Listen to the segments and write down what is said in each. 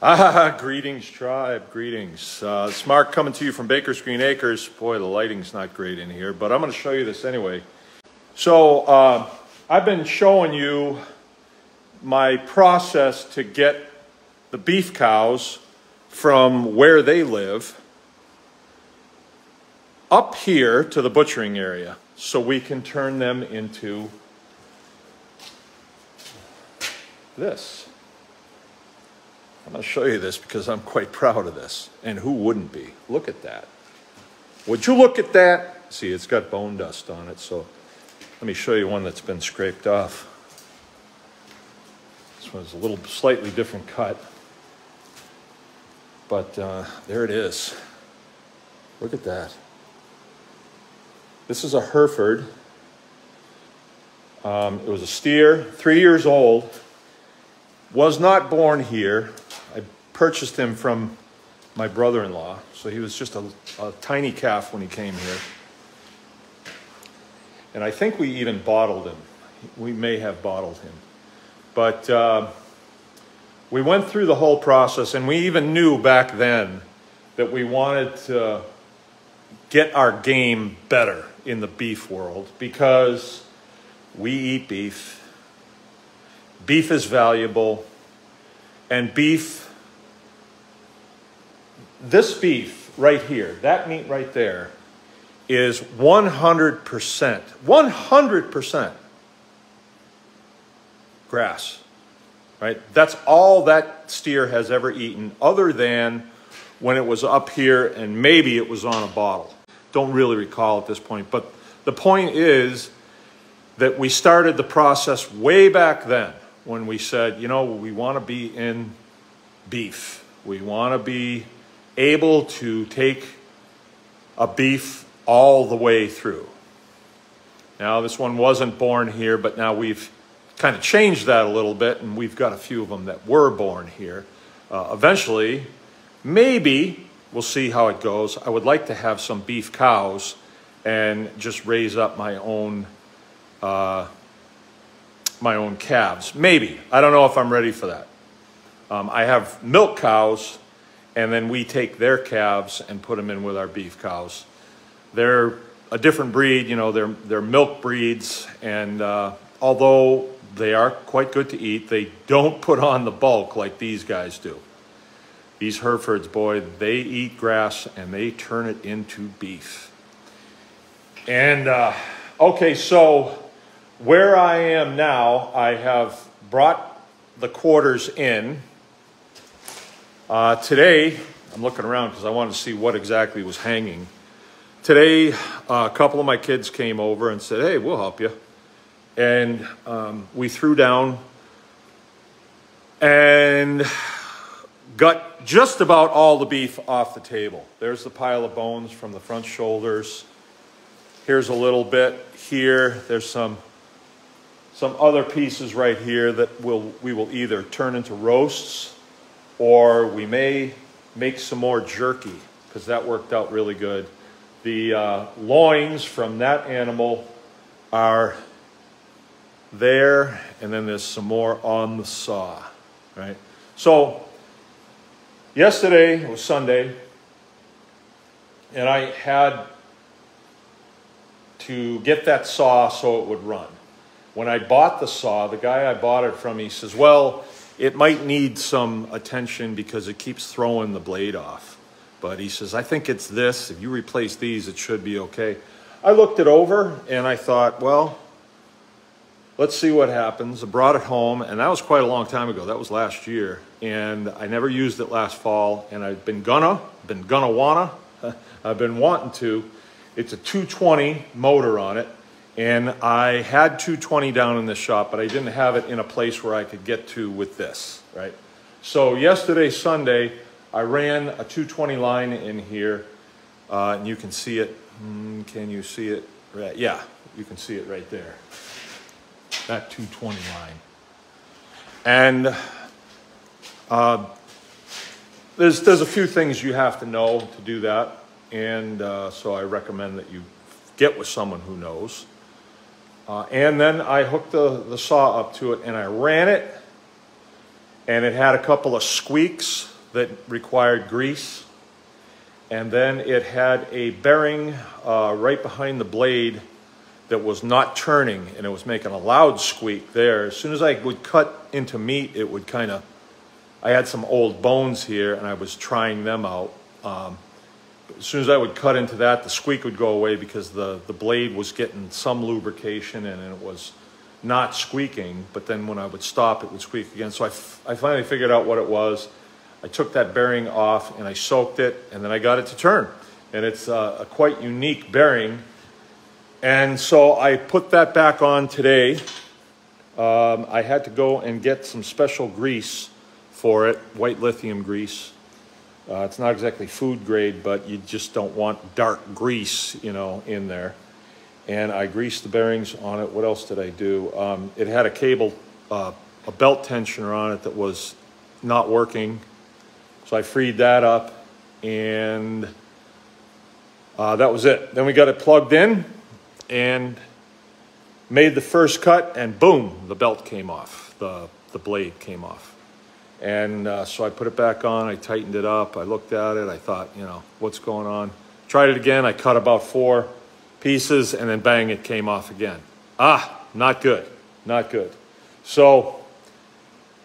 Greetings, tribe. Greetings. It's Mark coming to you from Baker's Green Acres. Boy, the lighting's not great in here, but I'm going to show you this anyway. So I've been showing you my process to get the beef cows from where they live up here to the butchering area so we can turn them into this. I'm going to show you this because I'm quite proud of this. And who wouldn't be? Look at that. Would you look at that? See, it's got bone dust on it, so let me show you one that's been scraped off. This one's a little slightly different cut. But there it is. Look at that. This is a Hereford. It was a steer, 3 years old. Was not born here. I purchased him from my brother-in-law, so he was just a tiny calf when he came here. And I think we even bottled him. We may have bottled him. But we went through the whole process, and we even knew back then that we wanted to get our game better in the beef world because we eat beef. Beef is valuable, and beef, this beef right here, that meat right there, is 100% grass, right? That's all that steer has ever eaten other than when it was up here and maybe it was on a bottle. Don't really recall at this point, but the point is that we started the process way back then when we said, you know, we want to be in beef. We want to be able to take a beef all the way through. Now, this one wasn't born here, but now we've kind of changed that a little bit, and we've got a few of them that were born here. Eventually, maybe, we'll see how it goes. I would like to have some beef cows and just raise up my own calves. Maybe. I don't know if I'm ready for that. I have milk cows, and then we take their calves and put them in with our beef cows. They're a different breed, you know, they're milk breeds, and although they are quite good to eat, they don't put on the bulk like these guys do. These Herefords, boy, they eat grass and they turn it into beef. And, okay, so where I am now, I have brought the quarters in. Today, I'm looking around because I wanted to see what exactly was hanging. Today, a couple of my kids came over and said, hey, we'll help you. And we threw down and got just about all the beef off the table. There's the pile of bones from the front shoulders. Here's a little bit here. There's some other pieces right here that we will either turn into roasts or we may make some more jerky because that worked out really good. The loins from that animal are there, and then there's some more on the saw, right? So yesterday was Sunday, and I had to get that saw so it would run. When I bought the saw, the guy I bought it from, he says, well, it might need some attention because it keeps throwing the blade off. But he says, I think it's this. If you replace these, it should be okay. I looked it over, and I thought, well, let's see what happens. I brought it home, and that was quite a long time ago. That was last year, and I never used it last fall, and I've been wanting to. It's a 220 motor on it, and I had 220 down in the shop, but I didn't have it in a place where I could get to with this, right? So yesterday, Sunday, I ran a 220 line in here, and you can see it. Can you see it? Right. Yeah, you can see it right there. That 220 line. And there's a few things you have to know to do that, and so I recommend that you get with someone who knows. And then I hooked the saw up to it, and I ran it and it had a couple of squeaks that required grease. And then it had a bearing right behind the blade that was not turning, and it was making a loud squeak there. As soon as I would cut into meat, it would kind of, I had some old bones here and I was trying them out. As soon as I would cut into that, the squeak would go away because the blade was getting some lubrication and it was not squeaking, but then when I would stop, it would squeak again. So I finally figured out what it was. I took that bearing off and I soaked it, and then I got it to turn. And it's a quite unique bearing. And so I put that back on today. I had to go and get some special grease for it, white lithium grease. It's not exactly food grade, but you just don't want dark grease, you know, in there. And I greased the bearings on it. What else did I do? It had a cable, a belt tensioner on it that was not working. So I freed that up, and that was it. Then we got it plugged in and made the first cut, and boom, the belt came off. The blade came off. And so I put it back on, I tightened it up, I looked at it, I thought, you know, what's going on? Tried it again, I cut about 4 pieces, and then bang, it came off again. Not good, not good. So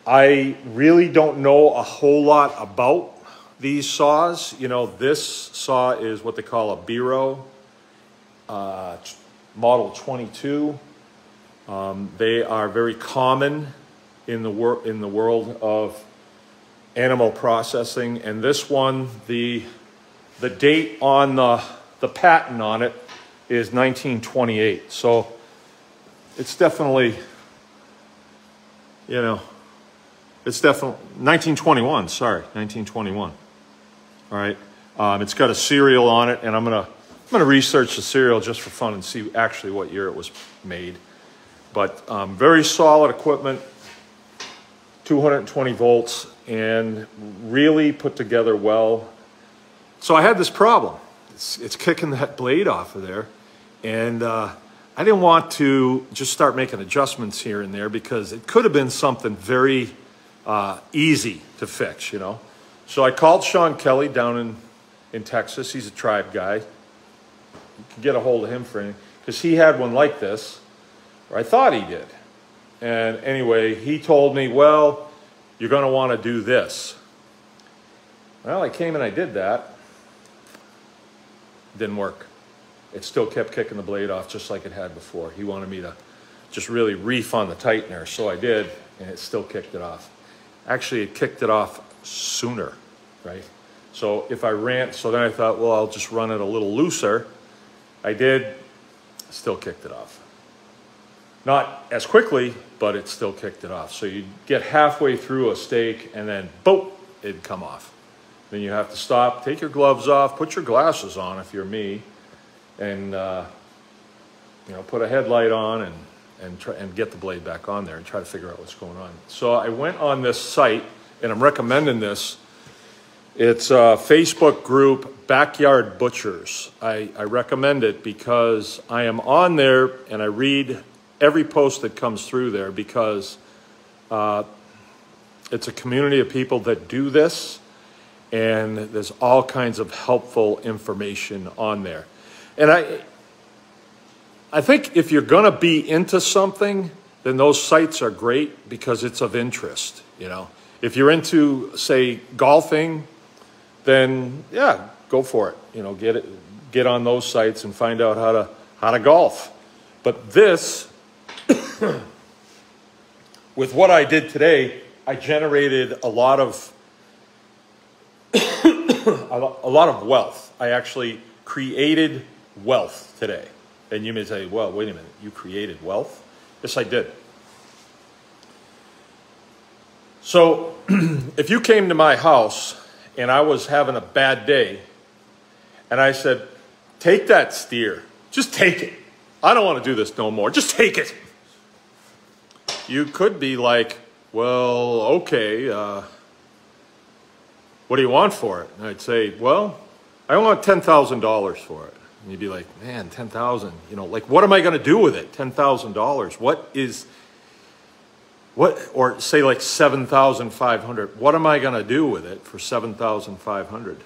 I really don't know a whole lot about these saws. You know, this saw is what they call a Biro, model 22. They are very common in the world of animal processing, and this one, the date on the patent on it is 1928. So it's definitely, you know, it's definitely 1921. Sorry, 1921. All right, it's got a serial on it, and I'm gonna research the serial just for fun and see actually what year it was made. But very solid equipment. 220 volts, and really put together well. So I had this problem. It's kicking that blade off of there, and I didn't want to just start making adjustments here and there because it could have been something very easy to fix, you know. So I called Sean Kelly down in Texas. He's a tribe guy. You can get a hold of him for anything, because he had one like this, or I thought he did. And anyway, he told me, well, you're going to want to do this. Well, I came and I did that. Didn't work. It still kept kicking the blade off just like it had before. He wanted me to just really reef on the tightener, so I did, and it still kicked it off. Actually, it kicked it off sooner, right? So if I ran, so then I thought, well, I'll just run it a little looser. I did, still kicked it off. Not as quickly, but it still kicked it off. So you get halfway through a steak and then boom, it'd come off. Then you have to stop, take your gloves off, put your glasses on if you're me, and you know, put a headlight on and get the blade back on there and try to figure out what's going on. So I went on this site, and I'm recommending this. It's a Facebook group, Backyard Butchers. I recommend it because I am on there and I read every post that comes through there, because it's a community of people that do this, and there's all kinds of helpful information on there. And I think if you're going to be into something, then those sites are great because it's of interest, you know. If you're into, say, golfing, then yeah, go for it. You know, get on those sites and find out how to golf. But this, with what I did today, I generated a lot of a lot of wealth. I actually created wealth today. And you may say, well, wait a minute, you created wealth? Yes, I did. So if you came to my house and I was having a bad day and I said, take that steer, just take it. I don't want to do this no more, just take it. You could be like, well, okay, what do you want for it? And I'd say, well, I want $10,000 for it. And you'd be like, man, 10,000, you know, like, what am I going to do with it? $10,000. What is, or say like 7,500. What am I going to do with it for 7,500?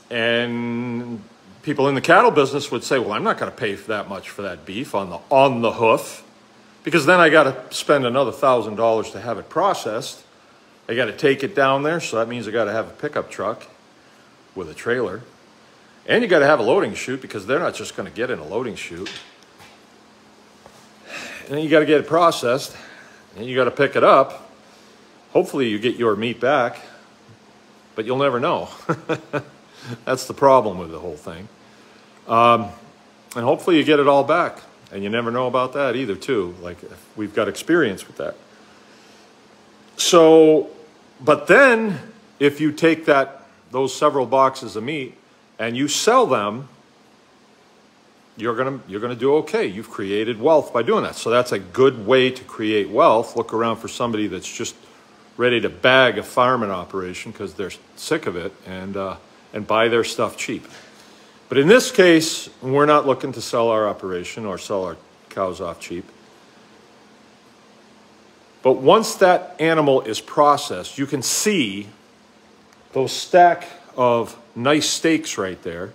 And people in the cattle business would say, well, I'm not going to pay that much for that beef on the hoof, because then I got to spend another $1,000 to have it processed. I got to take it down there, so that means I got to have a pickup truck with a trailer. And you got to have a loading chute, because they're not just going to get in a loading chute. And then you got to get it processed, and you got to pick it up. Hopefully you get your meat back, but you'll never know. That's the problem with the whole thing. And hopefully you get it all back, and you never know about that either, too. Like, we've got experience with that. So, but then if you take those several boxes of meat and you sell them, you're gonna do okay. You've created wealth by doing that. So that's a good way to create wealth. Look around for somebody that's just ready to bag a farming operation because they're sick of it, and buy their stuff cheap. But in this case, we're not looking to sell our operation or sell our cows off cheap. But once that animal is processed, you can see those stack of nice steaks right there.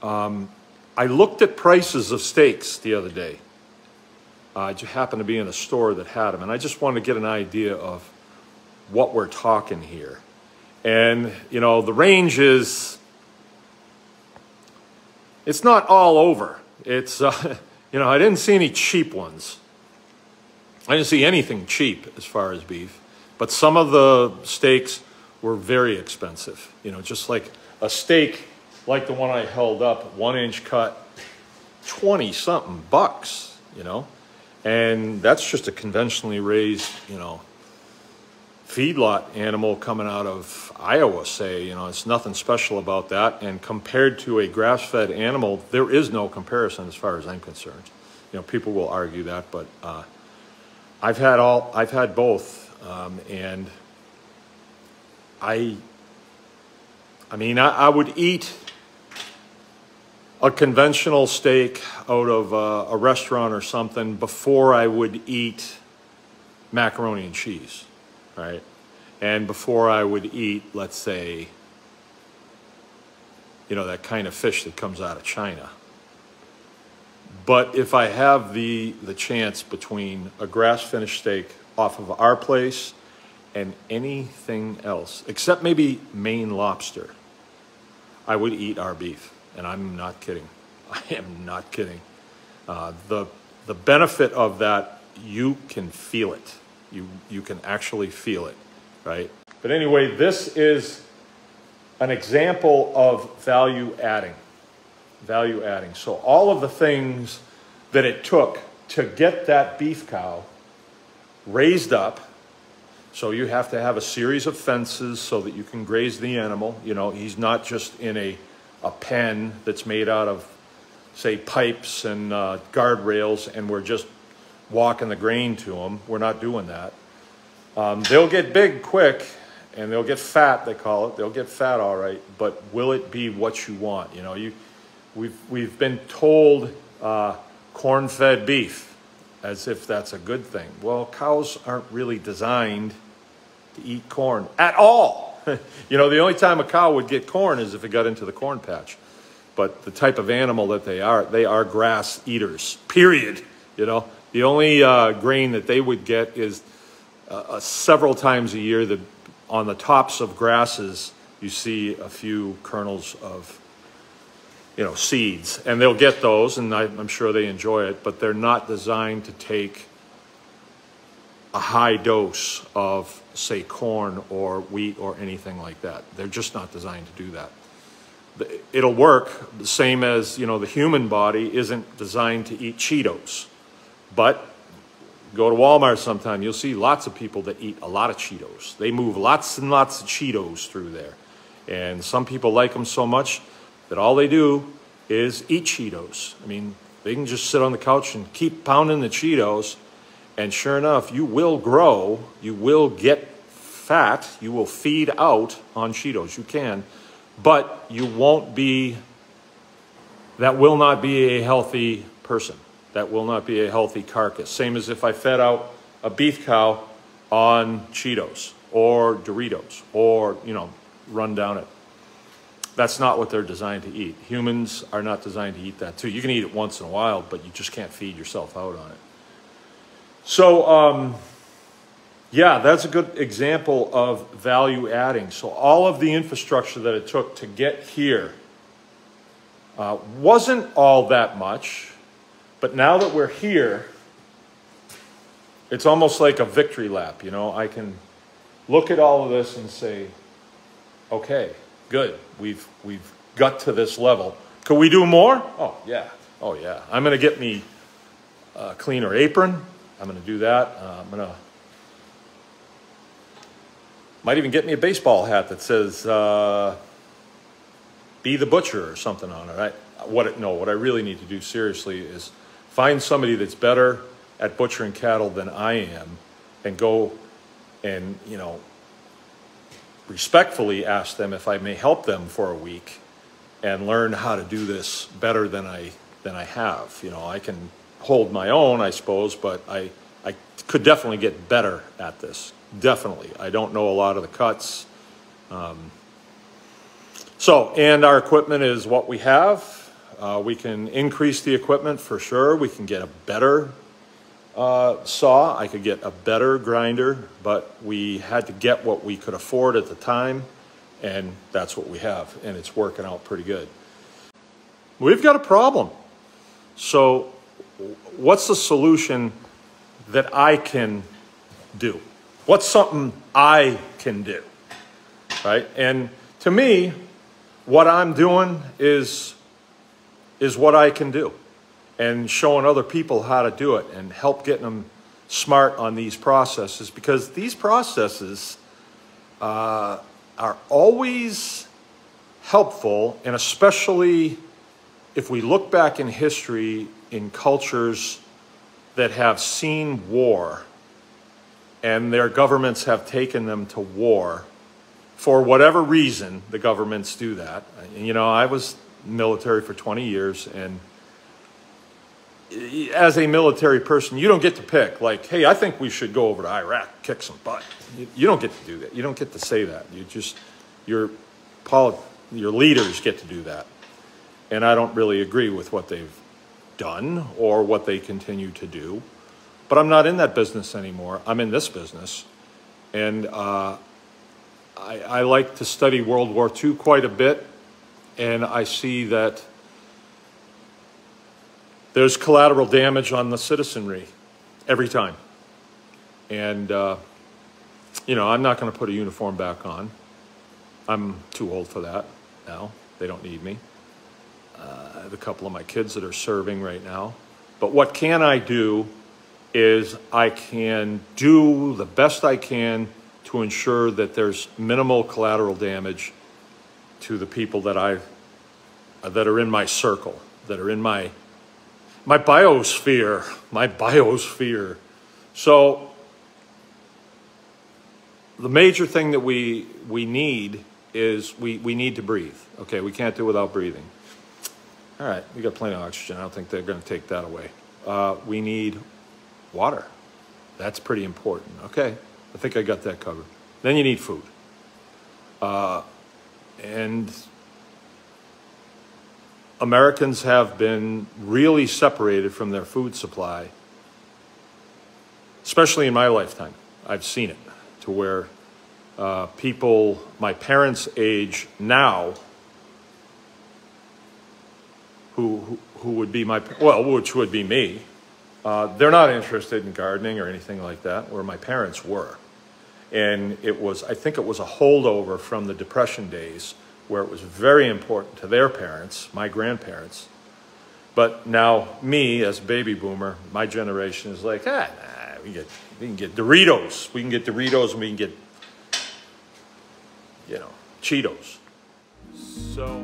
I looked at prices of steaks the other day. I just happened to be in a store that had them, and I just wanted to get an idea of what we're talking here. And, you know, the range is, it's not all over. It's, you know, I didn't see any cheap ones. I didn't see anything cheap as far as beef, but some of the steaks were very expensive. You know, just like a steak like the one I held up, 1-inch cut, 20-something bucks, you know? And that's just a conventionally raised, you know, feedlot animal coming out of Iowa, say. You know, it's nothing special about that. And compared to a grass-fed animal, there is no comparison as far as I'm concerned. You know, people will argue that, but I've had both, and I mean, I would eat a conventional steak out of a restaurant or something before I would eat macaroni and cheese, right? And before I would eat, let's say, you know, that kind of fish that comes out of China. But if I have the chance between a grass-finished steak off of our place and anything else, except maybe Maine lobster, I would eat our beef. And I'm not kidding. I am not kidding. The benefit of that, you can feel it. You can actually feel it, right? But anyway, this is an example of value adding. Value adding. So all of the things that it took to get that beef cow raised up. So you have to have a series of fences so that you can graze the animal. You know, he's not just in a pen that's made out of, say, pipes and guardrails, and we're just walking the grain to them. We're not doing that. They'll get big quick, and they'll get fat, they call it. They'll get fat all right, but will it be what you want? You know, we've been told corn-fed beef, as if that's a good thing. Well, cows aren't really designed to eat corn at all. You know, the only time a cow would get corn is if it got into the corn patch. But the type of animal that they are grass eaters, period. You know, the only grain that they would get is several times a year that on the tops of grasses, you see a few kernels of, you know, seeds. And they'll get those, and I'm sure they enjoy it, but they're not designed to take a high dose of, say, corn or wheat or anything like that. They're just not designed to do that. It'll work the same as, you know, the human body isn't designed to eat Cheetos. But go to Walmart sometime, you'll see lots of people that eat a lot of Cheetos. They move lots and lots of Cheetos through there. And some people like them so much that all they do is eat Cheetos. I mean, they can just sit on the couch and keep pounding the Cheetos, and sure enough, you will grow, you will get fat, you will feed out on Cheetos. You can, but you won't be, that will not be a healthy person. That will not be a healthy carcass. Same as if I fed out a beef cow on Cheetos or Doritos or, you know, run down it. That's not what they're designed to eat. Humans are not designed to eat that too. You can eat it once in a while, but you just can't feed yourself out on it. So, yeah, that's a good example of value adding. So all of the infrastructure that it took to get here wasn't all that much, but now that we're here, it's almost like a victory lap, you know? I can look at all of this and say, okay, good, we've got to this level. Could we do more? Oh, yeah. Oh, yeah. I'm going to get me a cleaner apron. I'm going to do that. Might even get me a baseball hat that says, be the butcher or something on it. What I really need to do seriously is find somebody that's better at butchering cattle than I am and go and, you know, respectfully ask them if I may help them for a week and learn how to do this better than I have. You know, I can hold my own, I suppose, but I could definitely get better at this. Definitely. I don't know a lot of the cuts. And our equipment is what we have. We can increase the equipment for sure. We can get a better saw. I could get a better grinder, but we had to get what we could afford at the time, and that's what we have, and it's working out pretty good. We've got a problem. So what's the solution that I can do? What's something I can do, right? And to me, what I'm doing is what I can do, and showing other people how to do it and help getting them smart on these processes, because these processes are always helpful, and especially if we look back in history in cultures that have seen war and their governments have taken them to war for whatever reason. The governments do that. You know, I was military for 20 years, and as a military person, you don't get to pick, like, hey, I think we should go over to Iraq, kick some butt. You don't get to do that. You don't get to say that. Your leaders get to do that. And I don't really agree with what they've done or what they continue to do. But I'm not in that business anymore. I'm in this business. And I like to study World War II quite a bit. And I see that there's collateral damage on the citizenry every time. And, you know, I'm not going to put a uniform back on. I'm too old for that now. They don't need me. I have a couple of my kids that are serving right now. But what can I do is I can do the best I can to ensure that there's minimal collateral damage to the people that are in my circle, that are in my biosphere, So the major thing that we need is we need to breathe. Okay, we can't do without breathing. All right, we got plenty of oxygen. I don't think they're going to take that away. We need water. That's pretty important. Okay, I think I got that covered. Then you need food. And Americans have been really separated from their food supply, especially in my lifetime. I've seen it to where people my parents' age now, who would be which would be me, they're not interested in gardening or anything like that, where my parents were. And I think it was a holdover from the Depression days, where it was very important to their parents, my grandparents. But now me, as a baby boomer, my generation is like, we can get Doritos. We can get Doritos, and we can get, you know, Cheetos. So